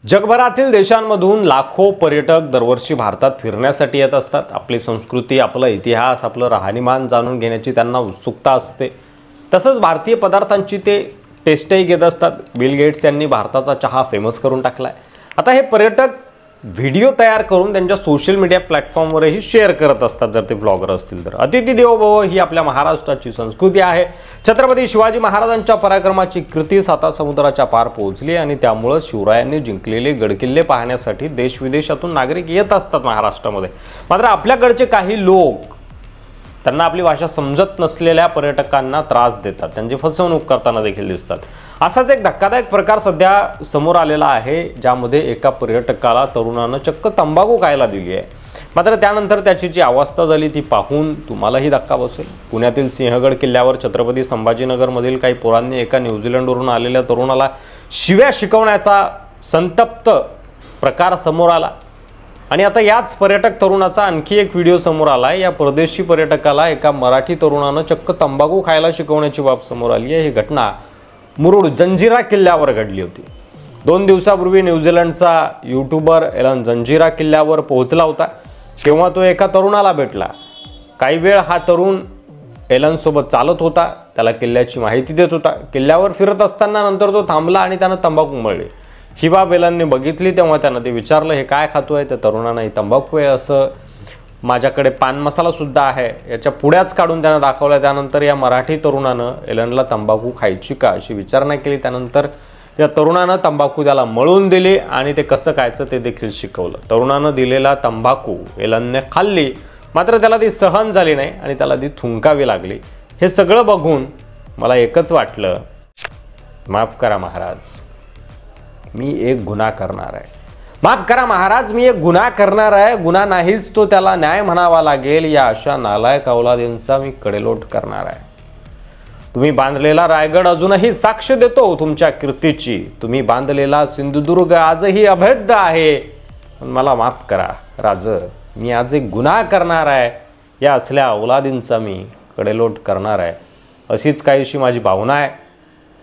जगभरातील देशांमधून लाखो पर्यटक दरवर्षी भारतात फिरण्यासाठी येत असतात। आपली संस्कृती, आपला इतिहास, आपलं राहणीमान जाणून घेण्याची त्यांना उत्सुकता असते। तसंच भारतीय पदार्थांची ते टेस्टही घेत असतात। बिल गेट्स यांनी भारताचा चहा फेमस करून टाकलाय। आता हे पर्यटक व्हिडिओ तयार करून त्यांच्या सोशल मीडिया प्लॅटफॉर्मवरही शेअर करत असतात जर ते ब्लॉगर असतील तर। अतिथी देवो भव ही आपल्या महाराष्ट्राची संस्कृती आहे। छत्रपती शिवाजी महाराजांच्या पराक्रमाची कीर्ती साता समुद्राच्या पार पोहोचली आणि त्यामुळे शिवरायांनी जिंकलेले गडकिल्ले पाहण्यासाठी देश विदेशातून नागरिक येत असतात महाराष्ट्रामध्ये। मात्र आपल्याकडचे काही लोक त्यांना आपली भाषा समजत नसलेल्या पर्यटकांना त्रास देतात, त्यांची फसवणूक करताना देखील दिसतात। असाच एक धक्कादायक प्रकार सध्या समोर आलेला आहे, ज्यामध्ये एका पर्यटकाला तरुणानं चक्क तंबाखू खायला दिली आहे। मात्र त्यानंतर त्याची जी अवस्था झाली ती पाहून तुम्हालाही धक्का बसेल। पुण्यातील सिंहगड किल्ल्यावर छत्रपती संभाजीनगरमधील काही पोरांनी एका न्यूझीलंडवरून आलेल्या तरुणाला शिव्या शिकवण्याचा संतप्त प्रकार समोर आला आणि आता याच पर्यटक तरुणाचा आणखी एक व्हिडिओ समोर आलाय। या परदेशी पर्यटकाला एका मराठी तरुणानं चक्क तंबाखू खायला शिकवण्याची बाब समोर आली आहे। ही घटना मुरुड जंजिरा किल्ल्यावर घडली होती। 2 दिवसापूर्वी न्यूझीलंडचा यूट्यूबर एलन जंजिरा किल्ल्यावर पोहोचला होता, तेव्हा तो एका तरुणाला भेटला। काही वेळ हा तरुण एलन सोबत चालत होता, त्याला किल्ल्याची माहिती देत होता। किल्ल्यावर फिरत असताना नंतर तो थांबला आणि त्यानं तंबाखू मळली। ही बाब एलनने बघितली तेव्हा त्यानं ते विचारलं, हे काय खातोय? त्या तरुणानं ही तंबाखू आहे असं, माझ्याकडे पान मसाला सुद्धा आहे, याच्या पुड्याच काढून त्यानं दाखवल्या। त्यानंतर या मराठी तरुणानं एलनला तंबाखू खायची का अशी विचारणा केली। त्यानंतर या तरुणानं तंबाखू त्याला मळून दिली आणि ते कसं खायचं ते देखील शिकवलं। तरुणानं दिलेला तंबाखू एलनने खाल्ली, मात्र त्याला ती सहन झाली नाही आणि त्याला ती थुंकावी लागली। हे सगळं बघून मला एकच वाटलं, माफ करा महाराज, मी एक गुन्हा करणार आहे। माफ करा महाराज, मी एक गुन्हा करणार आहे। गुन्हा नाहीच तो त्याला न्याय म्हणावा लागेल। या अशा नालायक अवलादींचा मी कडेलोट करणार आहे। तुम्ही बांधलेला रायगड अजूनही साक्ष देतो तुमच्या कीर्तीची। तुम्ही बांधलेला सिंधुदुर्ग आजही अभेद्य आहे। पण मला माफ करा राज, मी आज एक गुन्हा करणार आहे। या असल्या अवलादींचा मी कडेलोट करणार आहे, अशीच काहीशी माझी भावना आहे।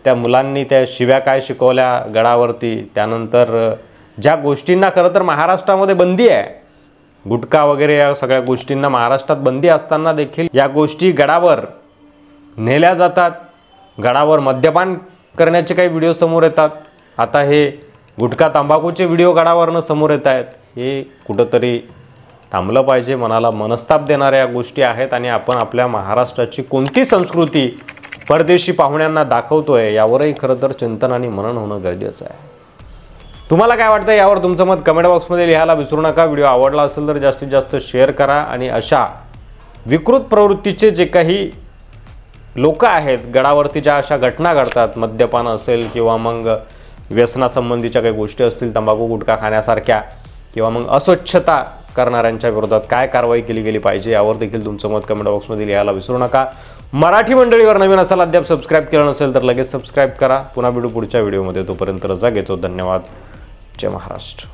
त्या मुलांनी त्या शिव्या काय शिकवल्या गडावरती, त्यानंतर ज्या गोष्टींना खरं तर महाराष्ट्रामध्ये बंदी आहे, गुटखा वगैरे या सगळ्या गोष्टींना महाराष्ट्रात बंदी असताना देखील या गोष्टी गडावर नेल्या जातात। गडावर मद्यपान करण्याचे काही व्हिडिओ समोर येतात। आता हे गुटखा तंबाखूचे व्हिडिओ गडावरनं समोर येत आहेत। हे कुठंतरी थांबलं पाहिजे। मनाला मनस्ताप देणाऱ्या गोष्टी आहेत आणि आपण आपल्या महाराष्ट्राची कोणती संस्कृती परदेशी पाहुण्यांना दाखवतोय यावरही खरं तर चिंतन आणि मनन होणं गरजेचं आहे। तुम्हाला काय वाटतं यावर तुमचं मत कमेंट बॉक्समध्ये लिहायला विसरू नका। व्हिडिओ आवडला असेल तर जास्तीत जास्त शेअर करा आणि अशा विकृत प्रवृत्तीचे जे काही लोक आहेत, गडावरती ज्या अशा घटना घडतात, मद्यपान असेल किंवा मग व्यसनासंबंधीच्या काही गोष्टी असतील, तंबाखू गुटखा खाण्यासारख्या, किंवा मग अस्वच्छता करणाऱ्यांच्या विरोधात काय कारवाई केली गेली पाहिजे यावर देखील तुमचं मत कमेंट बॉक्समध्ये लिहायला विसरू नका। मराठी मंडळीवर नवीन असाल, अद्याप सबस्क्राईब केलं नसेल तर लगेच सबस्क्राईब करा। पुन्हा भेटू पुढच्या व्हिडिओमध्ये, तोपर्यंत रजा घेतो। धन्यवाद। जय महाराष्ट्र।